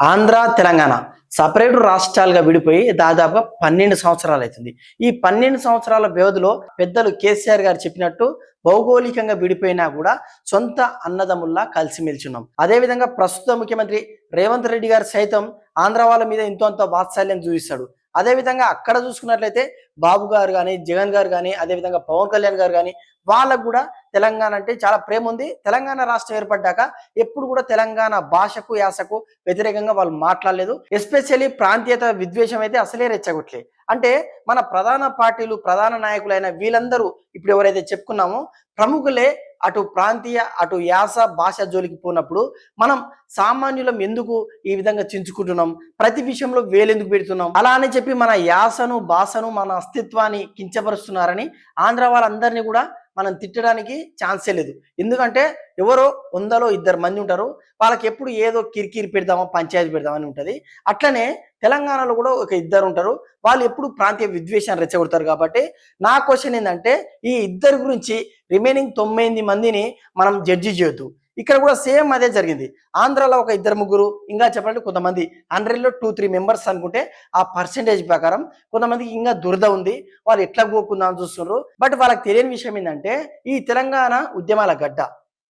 Andhra Telangana separate రాష్ట్రాలుగా విడిపోయి దాదాపుగా 12 సంవత్సరాలు అవుతుంది. ఈ 12 సంవత్సరాల వ్యవధిలో పెద్దలు కేసీఆర్ గారు చెప్పినట్టు భౌగోళికంగా విడిపోయినా కూడా సొంత అన్నదమ్ముల్లా కలిసిమెలిసి ఉన్నాం. అదేవిధంగా ప్రస్తుత ముఖ్యమంత్రి రేవంత్ రెడ్డి గారు సైతం ఆంధ్ర వాళ్ళ మీద ఎంతో అంత వాత్సల్యం చూపిస్తాడు. అదేవిధంగా అక్కడ చూసుకున్నట్లయితే బాబు గారు కానీ, జగన్ గారు కానీ, అదేవిధంగా పవన్ కళ్యాణ్ గారు కానీ వాళ్ళకు కూడా తెలంగాణ అంటే చాలా ప్రేమ ఉంది. తెలంగాణ రాష్ట్రం ఏర్పడ్డాక ఎప్పుడు కూడా తెలంగాణ భాషకు యాసకు వ్యతిరేకంగా వాళ్ళు మాట్లాడలేదు. ఎస్పెషల్లీ ప్రాంతీయత విద్వేషం అయితే అసలే రెచ్చగొట్టలే. అంటే మన ప్రధాన పార్టీలు ప్రధాన నాయకులైన వీళ్ళందరూ ఇప్పుడు ఎవరైతే చెప్పుకున్నామో ప్రముఖులే అటు ప్రాంతీయ అటు యాస భాష జోలికి పోయినప్పుడు మనం సామాన్యులం ఎందుకు ఈ విధంగా చించుకుంటున్నాం, ప్రతి విషయంలో వేలెందుకు పెడుతున్నాం, అలా అని చెప్పి మన యాసను భాషను మన అస్తిత్వాన్ని కించపరుస్తున్నారని ఆంధ్ర వాళ్ళందరినీ కూడా మనం తిట్టడానికి ఛాన్సే లేదు. ఎందుకంటే ఎవరో 100లో 2 మంది ఉంటారు, వాళ్ళకి ఎప్పుడు ఏదో కిరికిరి పెడదామా పంచాయతీ పెడదామని ఉంటుంది. అట్లనే తెలంగాణలో కూడా ఒక 2 ఉంటారు, వాళ్ళు ఎప్పుడు ప్రాంతీయ విద్వేషాన్ని రెచ్చగొడతారు. కాబట్టి నా క్వశ్చన్ ఏంటంటే ఈ 2 గురించి రిమైనింగ్ 9 మందిని మనం జడ్జి చేయొద్దు. ఇక్కడ కూడా సేమ్ అదే జరిగింది. ఆంధ్రాలో ఒక 2-3 ఇంకా చెప్పాలంటే కొంతమంది 100లో 2-3 మెంబర్స్ అనుకుంటే ఆ పర్సెంటేజ్ ప్రకారం కొంతమందికి ఇంకా దురద ఉంది, వాళ్ళు ఎట్లా పోకుందామని చూస్తున్నారు. బట్ వాళ్ళకి తెలియని విషయం ఏంటంటే ఈ తెలంగాణ ఉద్యమాల గడ్డ.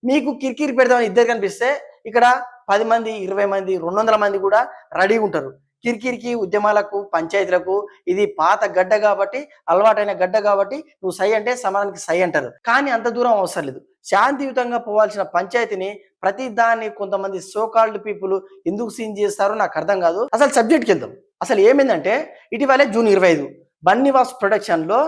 మీకు కిరికిరి పెడదామని 2 కనిపిస్తే ఇక్కడ 10 మంది 20 మంది 200 మంది కూడా రెడీ ఉంటారు. కిరికిరికి ఉద్యమాలకు పంచాయతీలకు ఇది పాత గడ్డ కాబట్టి, అలవాటైన గడ్డ కాబట్టి నువ్వు సై అంటే సమాధానికి సై అంటారు. కానీ అంత దూరం అవసరం లేదు. శాంతియుతంగా పోవాల్సిన పంచాయతీని ప్రతి దాన్ని కొంతమంది సోకాల్డ్ పీపుల్ ఎందుకు సీన్ చేస్తారో నాకు అర్థం కాదు. అసలు సబ్జెక్ట్కి వెళ్దాం. అసలు ఏమైందంటే ఇటీవలే జూన్ 25 బన్నీవాస్ ప్రొడక్షన్ లో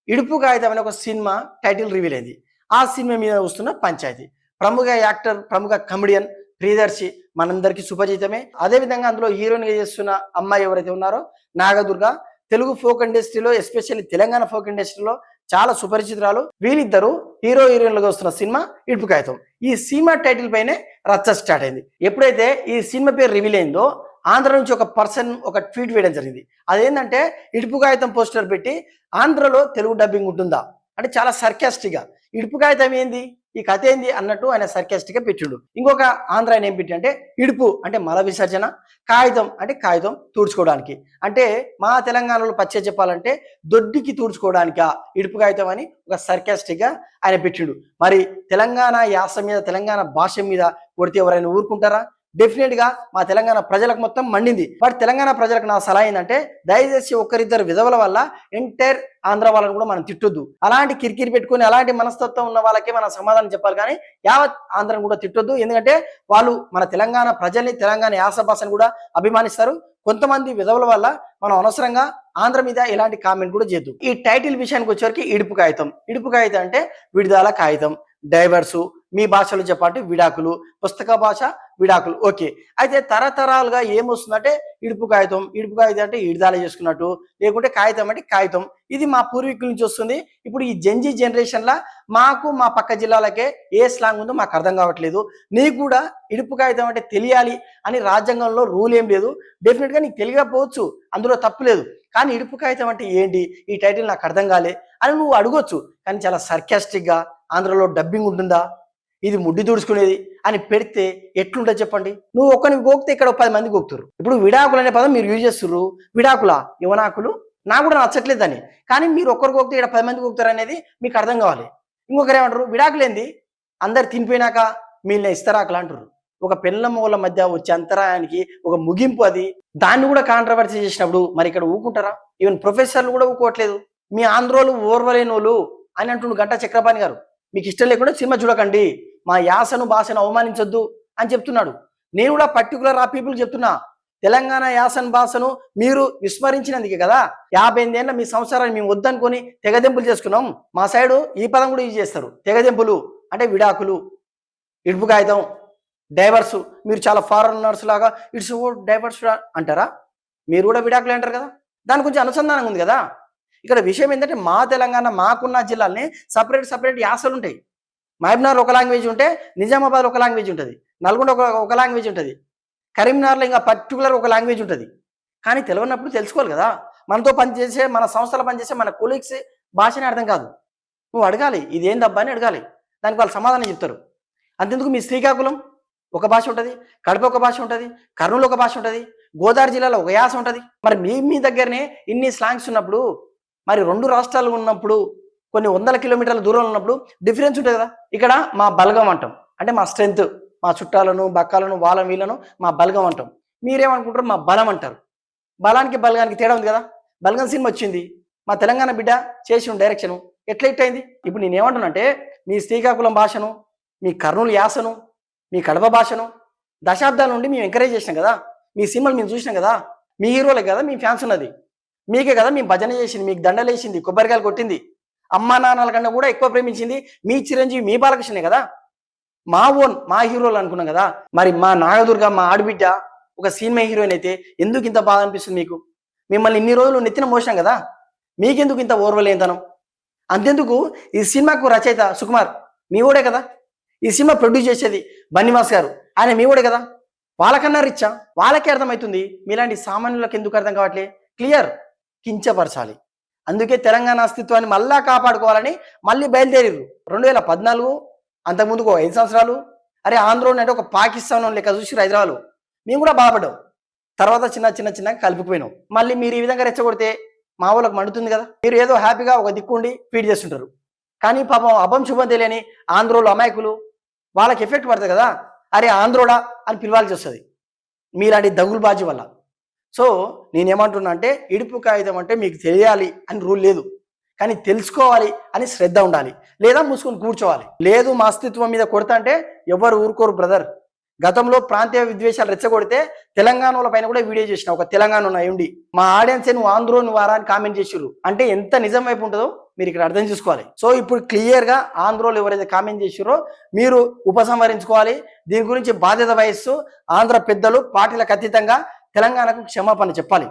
ఇడుపు కాగితం అనే ఒక సినిమా టైటిల్ రివీల్ అయింది. ఆ సినిమా మీద వస్తున్న పంచాయతీ. ప్రముఖ యాక్టర్ ప్రముఖ కమెడియన్ ప్రియదర్శి మనందరికీ సుపరిచితమే. అదేవిధంగా అందులో హీరోయిన్గా చేస్తున్న అమ్మాయి ఎవరైతే ఉన్నారో నాగదుర్గ, తెలుగు ఫోక్ ఇండస్ట్రీలో ఎస్పెషల్లీ తెలంగాణ ఫోక్ ఇండస్ట్రీలో చాలా సుపరిచితురాలు. వీళ్ళిద్దరూ హీరో హీరోయిన్లుగా వస్తున్న సినిమా ఇడుపు కాగితం. ఈ సినిమా టైటిల్ పైనే రచ్చ స్టార్ట్ అయింది. ఎప్పుడైతే ఈ సినిమా పేరు రివీల్ అయిందో ఆంధ్ర నుంచి ఒక పర్సన్ ఒక ట్వీట్ వేయడం జరిగింది. అదేంటంటే ఇడుపు కాగితం పోస్టర్ పెట్టి ఆంధ్రలో తెలుగు డబ్బింగ్ ఉంటుందా అంటే చాలా సర్కాస్టిక్గా ఇడుపు కాగితం ఏంది ఈ కథ ఏంది అన్నట్టు ఆయన సర్కాస్టిక్గా పెట్టిండు. ఇంకొక ఆంధ్ర ఆయన ఏం పెట్టి అంటే ఇడుపు అంటే మల విసర్జన, కాగితం అంటే కాగితం తుడుచుకోవడానికి. అంటే మా తెలంగాణలో పచ్చే చెప్పాలంటే దొడ్డికి తుడుచుకోవడానికా ఇడుపు కాగితం అని ఒక సర్కాస్టిక్గా ఆయన పెట్టిండు. మరి తెలంగాణ యాస మీద తెలంగాణ భాష మీద కొడితే ఎవరైనా ఊరుకుంటారా? డెఫినెట్ గా మా తెలంగాణ ప్రజలకు మొత్తం మండింది. బట్ తెలంగాణ ప్రజలకు నా సలహా ఏంటంటే దయచేసి ఒక్కరిద్దరు విధవల వల్ల ఎంటైర్ ఆంధ్ర వాళ్ళని కూడా మనం తిట్టొద్దు. అలాంటి కిరికిరి పెట్టుకుని అలాంటి మనస్తత్వం ఉన్న వాళ్ళకే మనం సమాధానం చెప్పాలి, కానీ యావత్ ఆంధ్రను కూడా తిట్టొద్దు. ఎందుకంటే వాళ్ళు మన తెలంగాణ ప్రజల్ని తెలంగాణ యాస భాషను కూడా అభిమానిస్తారు. కొంతమంది విధవుల వల్ల మనం అనవసరంగా ఆంధ్ర మీద ఎలాంటి కామెంట్ కూడా చేయొద్దు. ఈ టైటిల్ విషయానికి వచ్చేవరకు ఇడుపు కాగితం. ఇడుపు కాగితం అంటే విడుదల కాగితం, డైవర్సు, మీ భాషలో చెప్పాలంటే విడాకులు, పుస్తక భాష విడాకులు. ఓకే, అయితే తరతరాలుగా ఏమొస్తుందంటే ఇడుపు కాగితం. ఇడుపు కాగితం అంటే ఇడిదాల చేసుకున్నట్టు, లేకుంటే కాగితం అంటే కాగితం. ఇది మా పూర్వీకుల నుంచి వస్తుంది. ఇప్పుడు ఈ జెన్జీ జనరేషన్లా మాకు మా పక్క జిల్లాలకే ఏ స్లాంగ్ ఉందో మాకు అర్థం కావట్లేదు. నీకు కూడా ఇడుపు కాగితం అంటే తెలియాలి అని రాజ్యాంగంలో రూల్ ఏం లేదు. డెఫినెట్గా నీకు తెలియకపోవచ్చు, అందులో తప్పు లేదు. కానీ ఇడుపు కాగితం అంటే ఏంటి, ఈ టైటిల్ నాకు అర్థం కాలే అని నువ్వు అడగొచ్చు. కానీ చాలా సర్కాస్టిక్గా ఆంధ్రలో డబ్బింగ్ ఉంటుందా, ఇది ముడ్డి తుడుచుకునేది అని పెడితే ఎట్లుంటుంది చెప్పండి. నువ్వు ఒక్కరికి గోకితే ఇక్కడ 10 మంది గోకుతారు. ఇప్పుడు విడాకులు అనే పదం మీరు యూజ్ చేస్తుర్రు, విడాకుల యువనాకులు నాకు కూడా నచ్చట్లేదు అని. కానీ మీరు ఒక్కరు గోకితే ఇక్కడ 10 మంది గోకుతారు అనేది మీకు అర్థం కావాలి. ఇంకొకరు ఏమంటారు, విడాకులేంది అందరు తినిపోయినాక మీళ్ళ ఇస్తరాకులు అంటారు. ఒక పెళ్ళమ్మల మధ్య వచ్చే అంతరాయానికి ఒక ముగింపు అది. దాన్ని కూడా కాంట్రవర్సీ చేసినప్పుడు మరి ఇక్కడ ఊకుంటారా? ఈవెన్ ప్రొఫెసర్లు కూడా ఊకోవట్లేదు. మీ ఆంధ్రోలు ఓర్వలేనోళ్ళు అని అంటుండు గంటా చక్రపాణి గారు. మీకు ఇష్టం లేకుండా సినిమా చూడకండి, మా యాసను భాషను అవమానించొద్దు అని చెప్తున్నాడు. నేను కూడా పర్టికులర్ ఆ పీపుల్ చెప్తున్నా, తెలంగాణ యాసను భాషను మీరు విస్మరించినందుకే కదా 58 ఏళ్ళ మీ సంవత్సరాన్ని మేము వద్దనుకొని తెగదెంపులు చేసుకున్నాం. మా సైడు ఈ పదం కూడా యూజ్ చేస్తారు, తెగదెంపులు అంటే విడాకులు, ఇడుపు కాగితం, డైవర్సు. మీరు చాలా ఫారెనర్స్ లాగా ఇట్స్ ఓ డైవర్స్ అంటారా? మీరు కూడా విడాకులు అంటారు కదా, దాని గురించి అనుసంధానం ఉంది కదా. ఇక్కడ విషయం ఏంటంటే మా తెలంగాణ మాకున్న జిల్లాల్ని సపరేట్ యాసలు ఉంటాయి. మహబూబ్నగర్ ఒక లాంగ్వేజ్ ఉంటే నిజామాబాద్ ఒక లాంగ్వేజ్ ఉంటుంది, నల్గొండ ఒక లాంగ్వేజ్ ఉంటుంది, కరీంనగర్లో ఇంకా పర్టికులర్ ఒక లాంగ్వేజ్ ఉంటుంది. కానీ తెలియనప్పుడు తెలుసుకోవాలి కదా. మనతో పనిచేసే మన సంస్థలో పనిచేసే మన కొలీగ్స్ భాషనే అర్థం కాదు, నువ్వు అడగాలి ఇదేందబ్బా అని అడగాలి. దానికి వాళ్ళు సమాధానం చెప్తారు. అంతెందుకు మీ శ్రీకాకుళం ఒక భాష ఉంటుంది, కడప ఒక భాష ఉంటుంది, కర్నూలు ఒక భాష ఉంటుంది, గోదావరి జిల్లాలో ఒక యాస ఉంటుంది. మరి మీ దగ్గరనే ఇన్ని స్లాంగ్స్ ఉన్నప్పుడు, మరి 2 రాష్ట్రాలు ఉన్నప్పుడు, కొన్ని వందల కిలోమీటర్ల దూరంలో ఉన్నప్పుడు డిఫరెన్స్ ఉంటుంది కదా. ఇక్కడ మా బలగం అంటాం, అంటే మా స్ట్రెంగ్త్, మా చుట్టాలను బక్కాలను వాళ్ళని వీళ్ళను మా బలగం అంటాం. మీరేమనుకుంటారు మా బలం అంటారు. బలానికి బలగానికి తేడా ఉంది కదా. బలగం సినిమా వచ్చింది, మా తెలంగాణ బిడ్డ చేసిన డైరెక్షన్ ఎట్లా హిట్ అయింది. ఇప్పుడు నేనేమంటున్నానంటే మీ శ్రీకాకుళం భాషను, మీ కర్నూలు యాసను, మీ కడప భాషను దశాబ్దాల నుండి మేము ఎంకరేజ్ చేసినాం కదా. మీ సినిమాలు మేము చూసినాం కదా. మీ హీరోలే కదా మీ ఫ్యాన్స్ ఉన్నది, మీకే కదా మేము భజన చేసింది, మీకు దండలేసింది, కొబ్బరికాయలు కొట్టింది, అమ్మా నాన్నల కన్నా కూడా ఎక్కువ ప్రేమించింది మీ చిరంజీవి, మీ బాలకృష్ణనే కదా. మా ఓన్ మా హీరోలు అనుకున్నాం కదా. మరి మా నాగదుర్గ, మా ఆడబిడ్డ ఒక సినిమా హీరోయిన్ అయితే ఎందుకు ఇంత బాధ అనిపిస్తుంది మీకు? మిమ్మల్ని ఇన్ని రోజులు నెత్తిన మోసాం కదా, మీకెందుకు ఇంత ఓర్వలేనితనం? అంతెందుకు ఈ సినిమాకు రచయిత సుకుమార్ మీ ఓడే కదా, ఈ సినిమా ప్రొడ్యూస్ చేసేది బన్నివాస్ గారు, ఆయన మీ ఓడే కదా. వాళ్ళకన్నా రిచ్చా? వాళ్ళకే అర్థమవుతుంది, మీలాంటి సామాన్యులకు ఎందుకు అర్థం కావట్లే? క్లియర్, కించపరచాలి. అందుకే తెలంగాణ అస్తిత్వాన్ని మళ్ళా కాపాడుకోవాలని మళ్ళీ బయలుదేరారు 2014, అంతకుముందుకు 5 సంవత్సరాలు. అరే ఆంధ్రోని అంటే ఒక పాకిస్తాన్ లెక్క చూసి హైదరాబాద్ మేము కూడా బాధపడ్డాం. తర్వాత చిన్న కలిపిపోయినాం. మళ్ళీ మీరు ఈ విధంగా రెచ్చగొడితే మా వాళ్ళకి మండుతుంది కదా. మీరు ఏదో హ్యాపీగా ఒక దిక్కుండి ఫీడ్ చేస్తుంటారు, కానీ పాపం అభం శుభం తెలియని ఆంధ్రోలు అమాయకులు వాళ్ళకి ఎఫెక్ట్ పడుతుంది కదా. అరే ఆంధ్రోడా అని పిలవాల్సి వస్తుంది మీలాంటి దగులుబాజీ వల్ల. సో నేనేమంటున్నా అంటే ఇడుపు కాగితం అంటే మీకు తెలియాలి అని రూల్ లేదు, కానీ తెలుసుకోవాలి అని శ్రద్ధ ఉండాలి, లేదా మూసుకొని కూర్చోవాలి. లేదు మా అస్తిత్వం మీద కొడతా అంటే ఎవరు ఊరుకోరు బ్రదర్. గతంలో ప్రాంతీయ విద్వేషాలు రెచ్చగొడితే తెలంగాణ పైన కూడా వీడియో చేసిన ఒక తెలంగాణ ఉండి మా ఆడియన్స్ నువ్వు ఆంధ్రో నువ్వు వారా అని కామెంట్ చేసిర్రు. అంటే ఎంత నిజం వైపు ఉంటుందో మీరు ఇక్కడ అర్థం చేసుకోవాలి. సో ఇప్పుడు క్లియర్ గా ఆంధ్రోలు ఎవరైతే కామెంట్ చేసిర్రో మీరు ఉపసంహరించుకోవాలి. దీని గురించి బాధ్యత వహిస్తూ ఆంధ్ర పెద్దలు పార్టీలకు అతీతంగా తెలంగాణకు క్షమాపణ చెప్పాలి.